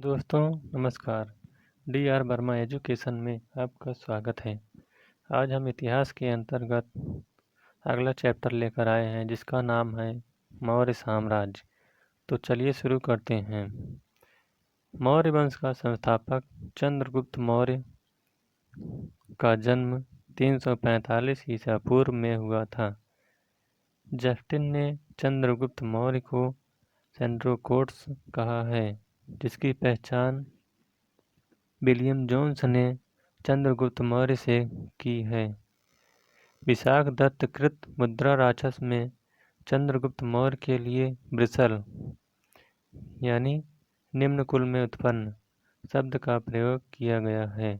दोस्तों नमस्कार। D R Verma education में आपका स्वागत है। आज हम इतिहास के अंतर्गत अगला चैप्टर लेकर आए हैं जिसका नाम है मौर्य साम्राज्य। तो चलिए शुरू करते हैं। मौर्य वंश का संस्थापक चंद्रगुप्त मौर्य का जन्म 345 ईसा पूर्व में हुआ था। जस्टिन ने चंद्रगुप्त मौर्य को सेंड्रोकोट्स कहा है, जिसकी पहचान विलियम जोन्स ने चंद्रगुप्त मौर्य से की है। विशाख दत्त कृत मुद्रा राक्षस में चंद्रगुप्त मौर्य के लिए वृषल यानी निम्न कुल में उत्पन्न शब्द का प्रयोग किया गया है।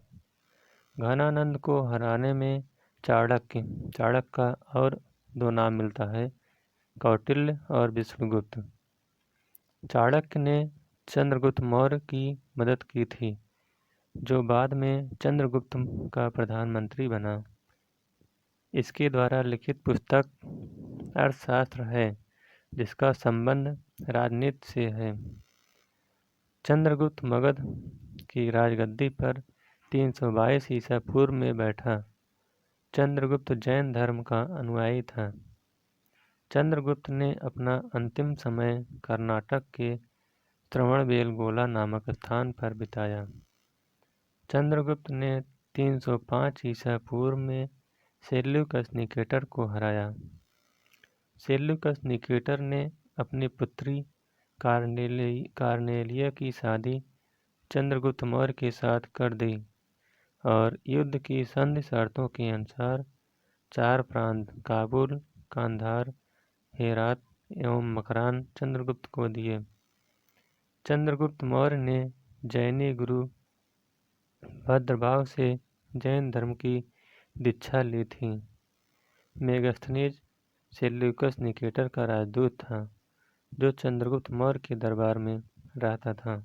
घनानंद को हराने में चाणक्य का और दो नाम मिलता है, कौटिल्य और विष्णुगुप्त। चाणक्य ने चंद्रगुप्त मौर्य की मदद की थी, जो बाद में चंद्रगुप्त का प्रधानमंत्री बना। इसके द्वारा लिखित पुस्तक अर्थशास्त्र है, जिसका संबंध राजनीति से है। चंद्रगुप्त मगध की राजगद्दी पर 322 ईसा पूर्व में बैठा। चंद्रगुप्त जैन धर्म का अनुयायी था। चंद्रगुप्त ने अपना अंतिम समय कर्नाटक के श्रवणबेलगोला नामक स्थान पर बिताया। चंद्रगुप्त ने 305 ईसा पूर्व में सेल्यूकस निकेटर को हराया। सेल्यूकस निकेटर ने अपनी पुत्री कार्नेलिया की शादी चंद्रगुप्त मौर्य के साथ कर दी और युद्ध की संधि शर्तों के अनुसार 4 प्रांत काबुल, कांधार, हेरात एवं मकरान चंद्रगुप्त को दिए। चंद्रगुप्त मौर्य ने जैनी गुरु भद्रभाव से जैन धर्म की दीक्षा ली थी। मेगस्थनीज सेल्यूकस निकेटर का राजदूत था, जो चंद्रगुप्त मौर्य के दरबार में रहता था।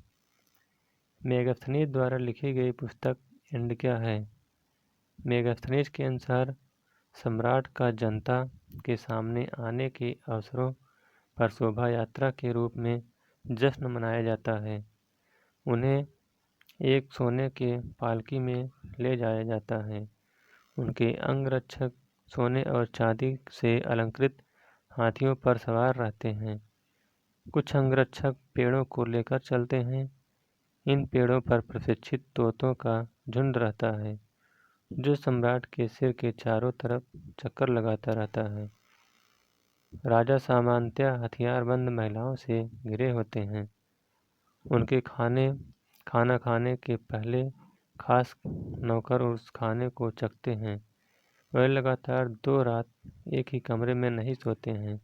मेगस्थनीज द्वारा लिखी गई पुस्तक इंडिका है। मेगस्थनीज के अनुसार सम्राट का जनता के सामने आने के अवसरों पर शोभा यात्रा के रूप में जश्न मनाया जाता है। उन्हें एक सोने के पालकी में ले जाया जाता है। उनके अंगरक्षक सोने और चांदी से अलंकृत हाथियों पर सवार रहते हैं। कुछ अंगरक्षक पेड़ों को लेकर चलते हैं। इन पेड़ों पर प्रशिक्षित तोतों का झुंड रहता है, जो सम्राट के सिर के चारों तरफ चक्कर लगाता रहता है। राजा सामान्यतः हथियारबंद महिलाओं से घिरे होते हैं। उनके खाना खाने के पहले खास नौकर उस खाने को चखते हैं। वह लगातार 2 रात एक ही कमरे में नहीं सोते हैं।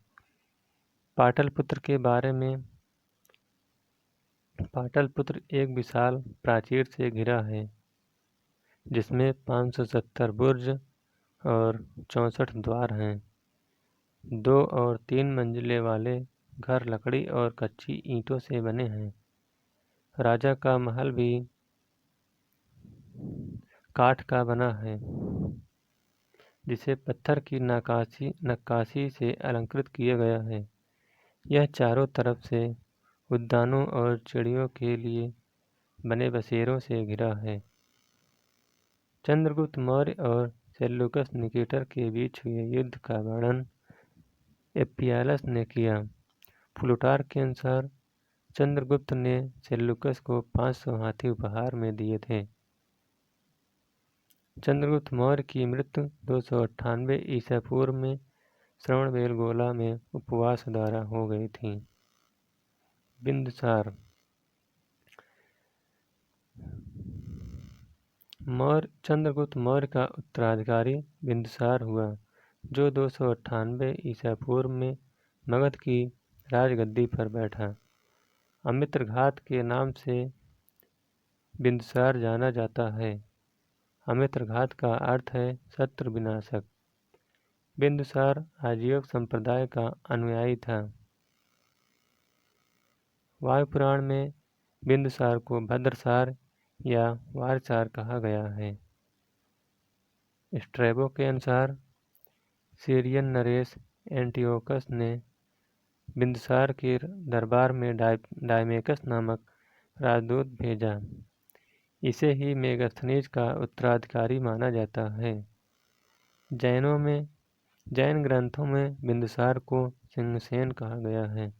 पाटलिपुत्र के बारे में पाटलिपुत्र एक विशाल प्राचीर से घिरा है, जिसमें 570 बुर्ज और 64 द्वार हैं। 2 और 3 मंजिले वाले घर लकड़ी और कच्ची ईंटों से बने हैं। राजा का महल भी काठ का बना है, जिसे पत्थर की नक्काशी से अलंकृत किया गया है। यह चारों तरफ से उद्यानों और चिड़ियों के लिए बने बसेरों से घिरा है। चंद्रगुप्त मौर्य और सेल्यूकस निकेटर के बीच हुए युद्ध का वर्णन एपियालस ने किया। प्लूटार्क के अनुसार चंद्रगुप्त ने सेल्यूकस को 500 हाथी उपहार में दिए थे। चंद्रगुप्त मौर्य की मृत्यु 298 ईसा पूर्व में श्रवणबेलगोला में उपवास द्वारा हो गई थी। बिंदुसार चंद्रगुप्त मौर्य का उत्तराधिकारी बिंदुसार हुआ, जो 298 ईसा पूर्व में मगध की राजगद्दी पर बैठा। अमित्रघात के नाम से बिंदुसार जाना जाता है। अमित्रघात का अर्थ है शत्रु विनाशक। बिंदुसार आजीवक संप्रदाय का अनुयायी था। वायुपुराण में बिंदुसार को भद्रसार या वारसार कहा गया है। स्ट्रैबो के अनुसार सीरियन नरेश एंटियोकस ने बिंदुसार के दरबार में डायमेकस नामक राजदूत भेजा। इसे ही मेगास्थनीज का उत्तराधिकारी माना जाता है। जैन ग्रंथों में बिंदुसार को सिंहसेन कहा गया है।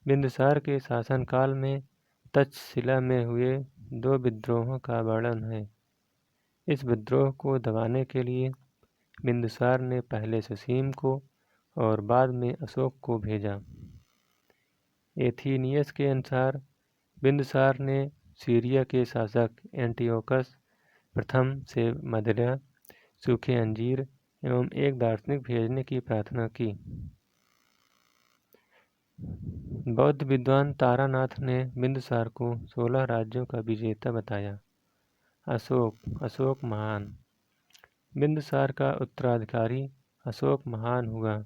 बिंदुसार के शासनकाल में तक्षशिला में हुए 2 विद्रोहों का वर्णन है। इस विद्रोह को दबाने के लिए बिंदुसार ने पहले सुसीम को और बाद में अशोक को भेजा। एथीनियस के अनुसार बिंदुसार ने सीरिया के शासक एंटियोकस प्रथम से मदिरा, सूखे अंजीर एवं एक दार्शनिक भेजने की प्रार्थना की। बौद्ध विद्वान तारानाथ ने बिंदुसार को 16 राज्यों का विजेता बताया। अशोक महान। बिंदुसार का उत्तराधिकारी अशोक महान हुआ,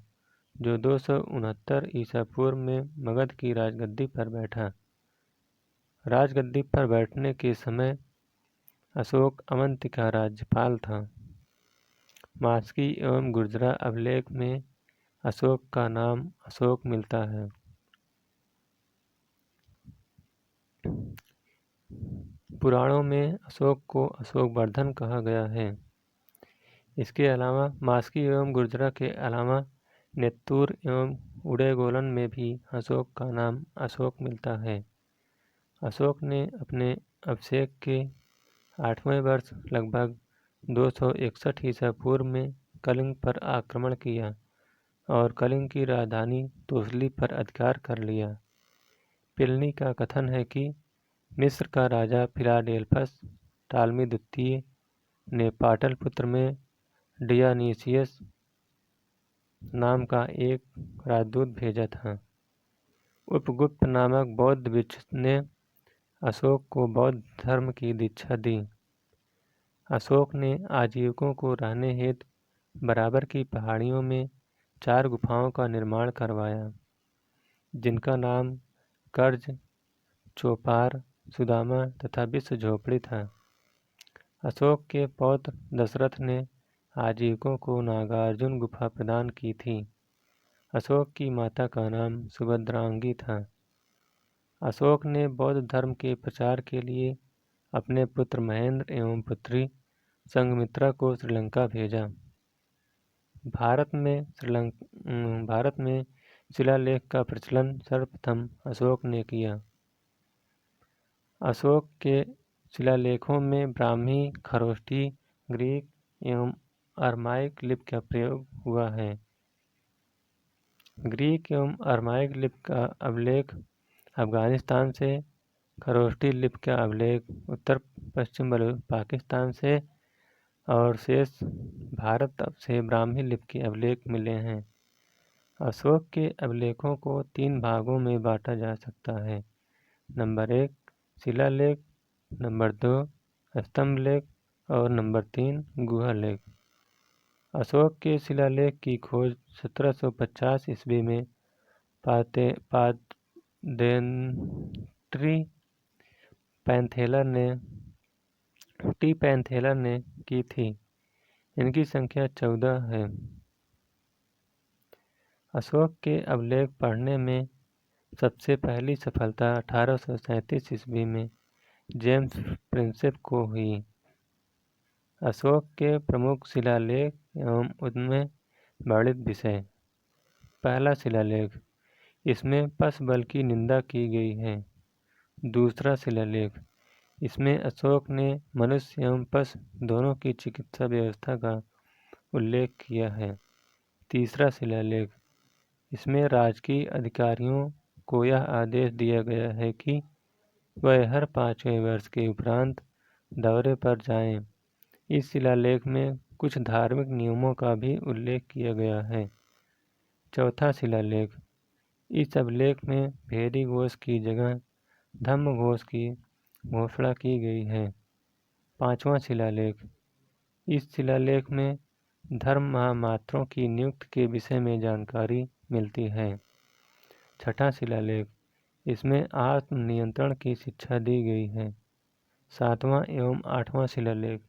जो 269 ईसा पूर्व में मगध की राजगद्दी पर बैठा। राजगद्दी पर बैठने के समय अशोक अवंती का राज्यपाल था। मास्की एवं गुर्जरा अभिलेख में अशोक का नाम अशोक मिलता है। पुराणों में अशोक को अशोकवर्धन कहा गया है। इसके अलावा मास्की एवं गुर्जरा के अलावा नेत्तूर एवं उड़ेगोलन में भी अशोक का नाम अशोक मिलता है। अशोक ने अपने अभिषेक के 8वें वर्ष लगभग 261 ईसा पूर्व में कलिंग पर आक्रमण किया और कलिंग की राजधानी तोसली पर अधिकार कर लिया। प्लिनी का कथन है कि मिस्र का राजा फिलाडेल्फस टालमी द्वितीय ने पाटलिपुत्र में डियानीसियस नाम का एक राजदूत भेजा था। उपगुप्त नामक बौद्ध भिक्षु ने अशोक को बौद्ध धर्म की दीक्षा दी। अशोक ने आजीविकों को रहने हेतु बराबर की पहाड़ियों में 4 गुफाओं का निर्माण करवाया, जिनका नाम कर्ज, चोपार, सुदामा तथा विश्व झोपड़ी था। अशोक के पौत्र दशरथ ने आजीविकों को नागार्जुन गुफा प्रदान की थी। अशोक की माता का नाम सुभद्रांगी था। अशोक ने बौद्ध धर्म के प्रचार के लिए अपने पुत्र महेंद्र एवं पुत्री संघमित्रा को श्रीलंका भेजा। भारत में शिलालेख का प्रचलन सर्वप्रथम अशोक ने किया। अशोक के शिलालेखों में ब्राह्मी, खरोष्ठी, ग्रीक एवं अरमाइक लिपि का प्रयोग हुआ है। ग्रीक एवं अरमाइक लिपि का अभिलेख अफगानिस्तान से, खरोष्ठी लिपि का अभिलेख उत्तर पश्चिम पाकिस्तान से और शेष भारत से ब्राह्मी लिपि के अभिलेख मिले हैं। अशोक के अभिलेखों को 3 भागों में बांटा जा सकता है। नंबर 1 शिलालेख, नंबर 2 स्तंभलेख और नंबर 3 गुहालेख। अशोक के शिलालेख की खोज 1750 ईस्वी में टी पैंथेलर ने की थी। इनकी संख्या 14 है। अशोक के अभिलेख पढ़ने में सबसे पहली सफलता 1837 ईस्वी में जेम्स प्रिंसेप को हुई। अशोक के प्रमुख शिलालेख एवं उनमें वर्णित विषय। पहला शिलालेख, इसमें पशुबल की निंदा की गई है। दूसरा शिलालेख, इसमें अशोक ने मनुष्य एवं पशु दोनों की चिकित्सा व्यवस्था का उल्लेख किया है। तीसरा शिलालेख, इसमें राजकीय अधिकारियों को यह आदेश दिया गया है कि वह हर 5वें वर्ष के उपरांत दौरे पर जाएं। इस शिलालेख में कुछ धार्मिक नियमों का भी उल्लेख किया गया है। चौथा शिलालेख, इस अभिलेख में भेरी घोष की जगह धम्म घोष की घोषणा की गई है। 5वां शिलालेख, इस शिलालेख में धर्म महामात्रों की नियुक्ति के विषय में जानकारी मिलती है। 6ठा शिलालेख, इसमें आत्म नियंत्रण की शिक्षा दी गई है। 7वां एवं 8वां शिलालेख,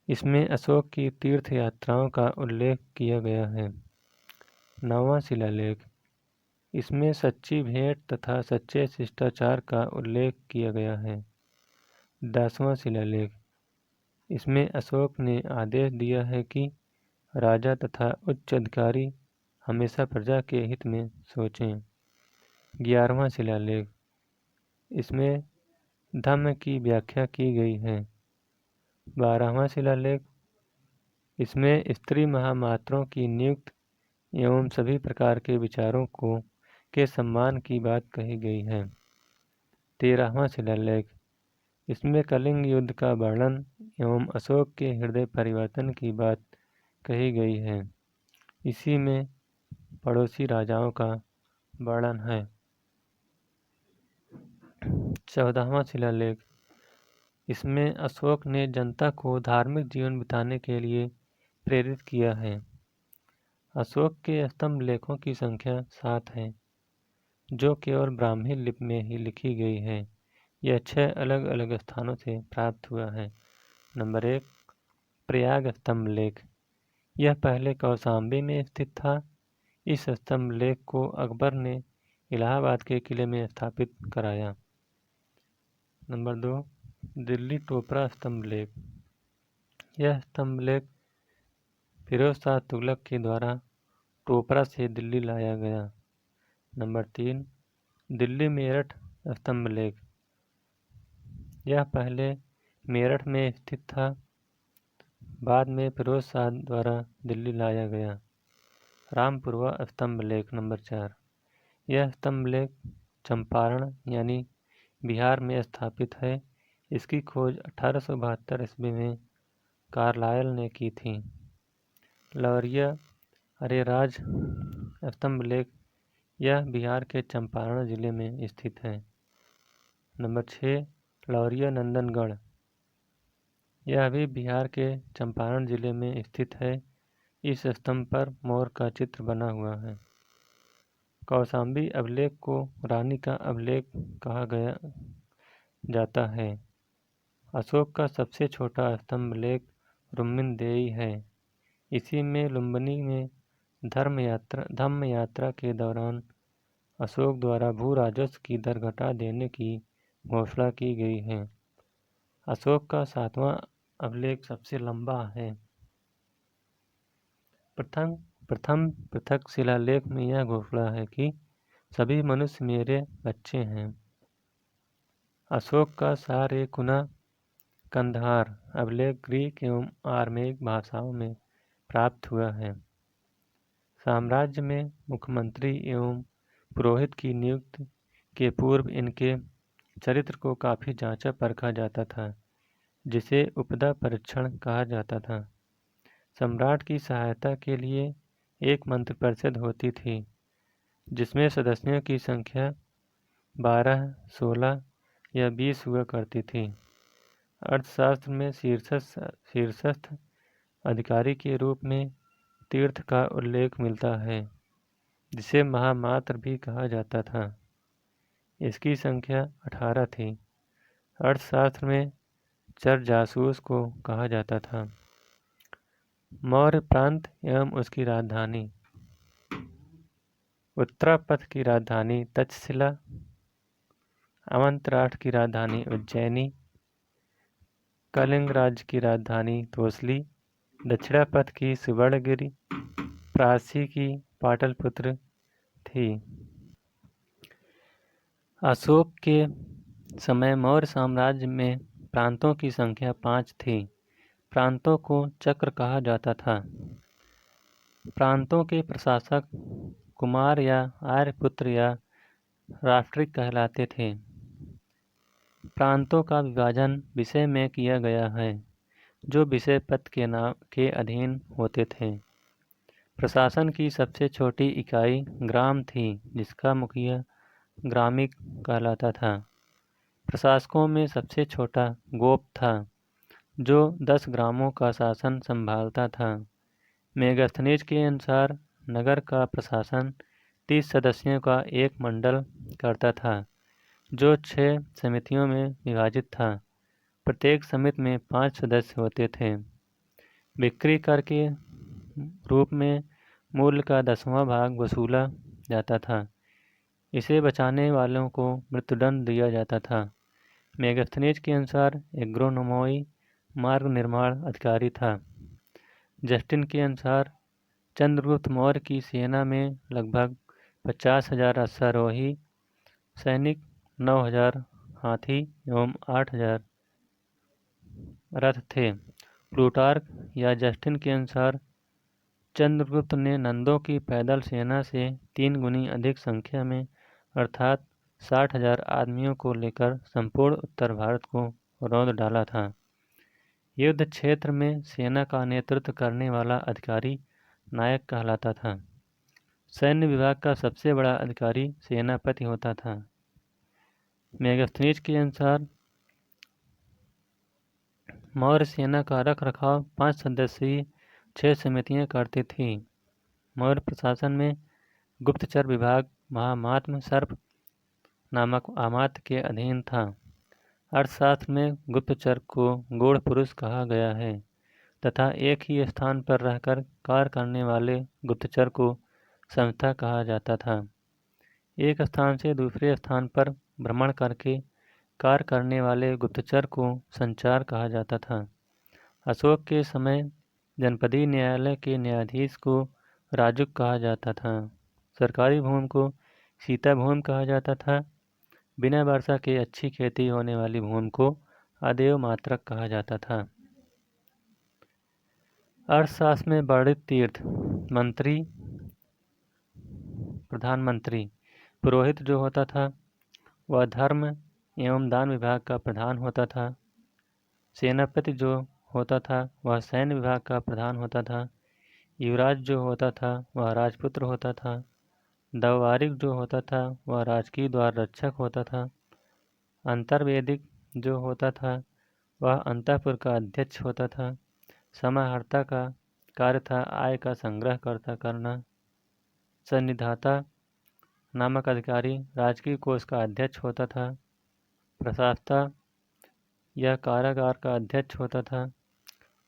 इसमें अशोक की तीर्थ यात्राओं का उल्लेख किया गया है। 9वां शिलालेख, इसमें सच्ची भेंट तथा सच्चे शिष्टाचार का उल्लेख किया गया है। 10वां शिलालेख। इसमें अशोक ने आदेश दिया है कि राजा तथा उच्च अधिकारी हमेशा प्रजा के हित में सोचें। 11वां शिलालेख। इसमें धम्म की व्याख्या की गई है। 12वां शिलालेख। इसमें स्त्री महामात्रों की नियुक्ति एवं सभी प्रकार के विचारों के सम्मान की बात कही गई है। 13वां शिलालेख। इसमें कलिंग युद्ध का वर्णन एवं अशोक के हृदय परिवर्तन की बात कही गई है। इसी में पड़ोसी राजाओं का वर्णन है। 14वां शिलालेख। इसमें अशोक ने जनता को धार्मिक जीवन बिताने के लिए प्रेरित किया है। अशोक के स्तंभ लेखों की संख्या 7 है, जो केवल ब्राह्मी लिपि में ही लिखी गई है। यह 6 अलग अलग स्थानों से प्राप्त हुआ है। नंबर 1, प्रयाग स्तंभ लेख। यह पहले कौशाम्बी में स्थित था। इस स्तंभ लेख को अकबर ने इलाहाबाद के किले में स्थापित कराया। नंबर 2, दिल्ली टोपरा स्तंभ लेख। यह स्तंभ लेख फिरोज शाह तुगलक के द्वारा टोपरा से दिल्ली लाया गया। नंबर 3, दिल्ली मेरठ स्तंभ लेख। यह पहले मेरठ में स्थित था, बाद में फिरोज शाह द्वारा दिल्ली लाया गया। रामपुरवा स्तंभ लेख। नंबर 4, यह स्तंभ लेख चंपारण यानी बिहार में स्थापित है। इसकी खोज 1872 ईस्वी में कार्लायल ने की थी। लवरिया अरेराज स्तंभ लेख। यह बिहार के चंपारण जिले में स्थित है। नंबर 6, लवरिया नंदनगढ़। यह भी बिहार के चंपारण जिले में स्थित है। इस स्तंभ पर मोर का चित्र बना हुआ है। कौशाम्बी अभिलेख को रानी का अभिलेख कहा जाता है। अशोक का सबसे छोटा स्तंभ लेख रुम्मिनदेई है। इसी में लुम्बिनी में धम्म यात्रा के दौरान अशोक द्वारा भू राजस्व की दर घटा देने की घोषणा की गई है। अशोक का 7वां अभिलेख सबसे लंबा है। प्रथम पृथक शिलालेख में यह घोषणा है कि सभी मनुष्य मेरे बच्चे हैं। अशोक का सारेकुना कंधार अभिलेख ग्रीक एवं आर्मेयिक भाषाओं में प्राप्त हुआ है। साम्राज्य में मुख्यमंत्री एवं पुरोहित की नियुक्ति के पूर्व इनके चरित्र को काफ़ी जांचा परखा जाता था, जिसे उपदा परीक्षण कहा जाता था। सम्राट की सहायता के लिए एक मंत्रिपरिषद होती थी, जिसमें सदस्यों की संख्या 12, 16 या 20 हुआ करती थी। अर्थशास्त्र में शीर्षस्थ अधिकारी के रूप में तीर्थ का उल्लेख मिलता है, जिसे महामात्र भी कहा जाता था। इसकी संख्या 18 थी। अर्थशास्त्र में चर जासूस को कहा जाता था। मौर्य प्रांत एवं उसकी राजधानी। उत्तरापथ की राजधानी तक्षशिला, अवंत राष्ट्र की राजधानी उज्जैनी, कलिंग राज्य की राजधानी तोसली, दक्षिणापथ की सुवर्णगिरि, प्राची की पाटलिपुत्र थी। अशोक के समय मौर्य साम्राज्य में प्रांतों की संख्या 5 थी। प्रांतों को चक्र कहा जाता था। प्रांतों के प्रशासक कुमार या आर्यपुत्र या राष्ट्रिक कहलाते थे। प्रांतों का विभाजन विषय में किया गया है, जो विषय पद के नाम के अधीन होते थे। प्रशासन की सबसे छोटी इकाई ग्राम थी, जिसका मुखिया ग्रामिक कहलाता था। प्रशासकों में सबसे छोटा गोप था, जो 10 ग्रामों का शासन संभालता था। मेगास्थनीज के अनुसार नगर का प्रशासन 30 सदस्यों का एक मंडल करता था, जो 6 समितियों में विभाजित था। प्रत्येक समिति में 5 सदस्य होते थे। बिक्री कर के रूप में मूल्य का 10वां भाग वसूला जाता था। इसे बचाने वालों को मृत्युदंड दिया जाता था। मेगास्थनीज के अनुसार एग्रोनोमोई मार्ग निर्माण अधिकारी था। जस्टिन के अनुसार चंद्रगुप्त मौर्य की सेना में लगभग 50,000 अश्वारोही सैनिक, 9,000 हाथी एवं 8,000 रथ थे। प्लूटार्क या जस्टिन के अनुसार चंद्रगुप्त ने नंदों की पैदल सेना से 3 गुनी अधिक संख्या में अर्थात 60,000 आदमियों को लेकर संपूर्ण उत्तर भारत को रौंद डाला था। युद्ध क्षेत्र में सेना का नेतृत्व करने वाला अधिकारी नायक कहलाता था। सैन्य विभाग का सबसे बड़ा अधिकारी सेनापति होता था। मेगास्थनीज के अनुसार मौर्य सेना का रख रखाव 5 सदस्यीय 6 समितियां करती थीं। मौर्य प्रशासन में गुप्तचर विभाग महामात्म सर्प नामक अमात्य के अधीन था। अर्थशास्त्र में गुप्तचर को गूढ़ पुरुष कहा गया है तथा एक ही स्थान पर रहकर कार्य करने वाले गुप्तचर को संस्था कहा जाता था। एक स्थान से दूसरे स्थान पर भ्रमण करके कार्य करने वाले गुप्तचर को संचार कहा जाता था। अशोक के समय जनपदीय न्यायालय के न्यायाधीश को राजुक कहा जाता था। सरकारी भूमि को सीता भूमि कहा जाता था। बिना वर्षा के अच्छी खेती होने वाली भूमि को अदेव मात्रक कहा जाता था। अर्थशास्त्र में वर्णित तीर्थ मंत्री, प्रधानमंत्री, पुरोहित जो होता था वह धर्म एवं दान विभाग का प्रधान होता था। सेनापति जो होता था वह सैन्य विभाग का प्रधान होता था। युवराज जो होता था वह राजपुत्र होता था। दववारिक जो होता था वह राजकीय द्वार रक्षक होता था। अंतर्वेदिक जो होता था वह अंतःपुर का अध्यक्ष होता था। समाहर्ता का कार्य था आय का संग्रह करना। सन्निधाता नामक अधिकारी राजकीय कोष का अध्यक्ष होता था। प्रशासता यह कारागार का अध्यक्ष होता था।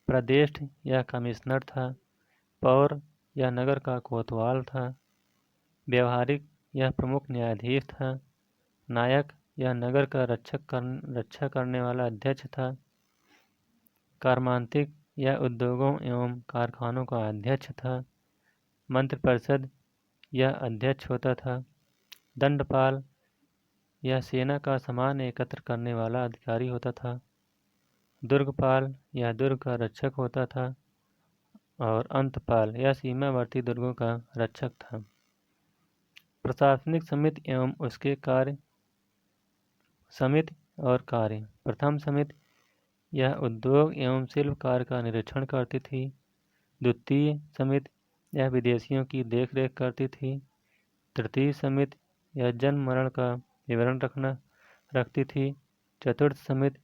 प्रदेष्ठ यह कमिश्नर था। पौर यह नगर का कोतवाल था। व्यवहारिक यह प्रमुख न्यायाधीश था। नायक यह नगर का रक्षा करने वाला अध्यक्ष था। कर्मांतिक यह उद्योगों एवं कारखानों का अध्यक्ष था। मंत्रिपरिषद यह अध्यक्ष होता था। दंडपाल यह सेना का सामान एकत्र करने वाला अधिकारी होता था। दुर्गपाल यह दुर्ग का रक्षक होता था और अंतपाल यह सीमावर्ती दुर्गों का रक्षक था। प्रशासनिक समिति एवं उसके कार्य। समिति और कार्य। प्रथम समिति यह उद्योग एवं शिल्प कार्य का निरीक्षण करती थी। द्वितीय समिति यह विदेशियों की देखरेख करती थी। तृतीय समिति यह जन्म मरण का विवरण रखती थी। चतुर्थ समिति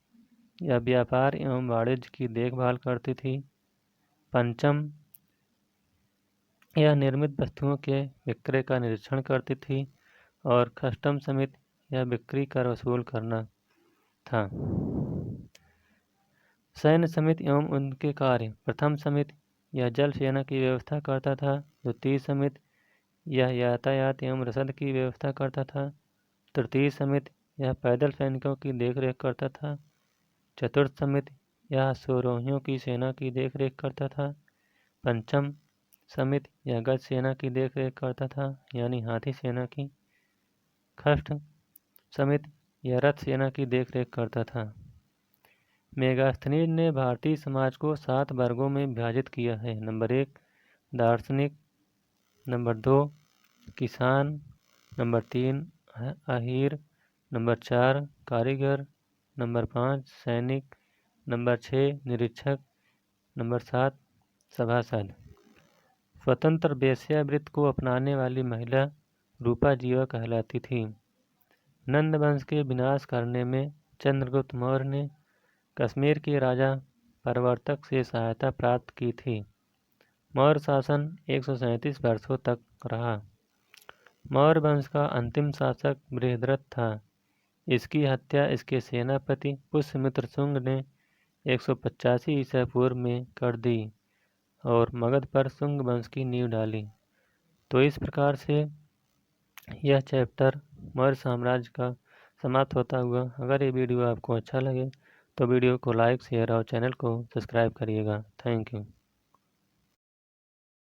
यह व्यापार एवं वाणिज्य की देखभाल करती थी। पंचम यह निर्मित वस्तुओं के विक्रय का निरीक्षण करती थी और कस्टम समिति यह बिक्री कर वसूल करना था। सैन्य समिति एवं उनके कार्य। प्रथम समिति यह जल सेना की व्यवस्था करता था। द्वितीय समिति यह यातायात एवं रसद की व्यवस्था करता था। तृतीय समिति यह पैदल सैनिकों की देखरेख करता था। चतुर्थ समिति यह अश्वारोहियों की सेना की देखरेख करता था। पंचम समिति यह गज सेना की देखरेख करता था यानी हाथी सेना की। षष्ठ समिति यह रथ सेना की देखरेख करता था। मेगास्थनीज ने भारतीय समाज को 7 वर्गों में विभाजित किया है। नंबर 1 दार्शनिक, नंबर 2 किसान, नंबर 3 अहीर, नंबर 4 कारीगर, नंबर 5 सैनिक, नंबर 6 निरीक्षक, नंबर 7 सभासद। स्वतंत्र वेश्यावृत्ति को अपनाने वाली महिला रूपा जीवा कहलाती थी। नंद वंश के विनाश करने में चंद्रगुप्त मौर्य ने कश्मीर के राजा प्रवर्तक से सहायता प्राप्त की थी। मौर्य शासन 137 वर्षों तक रहा। मौर्य वंश का अंतिम शासक बृहद्रथ था। इसकी हत्या इसके सेनापति पुष्यमित्र शुंग ने 185 ईसा पूर्व में कर दी और मगध पर शुंग वंश की नींव डाली। तो इस प्रकार से यह चैप्टर मौर्य साम्राज्य का समाप्त होता हुआ। अगर ये वीडियो आपको अच्छा लगे तो वीडियो को लाइक शेयर और चैनल को सब्सक्राइब करिएगा। Thank you.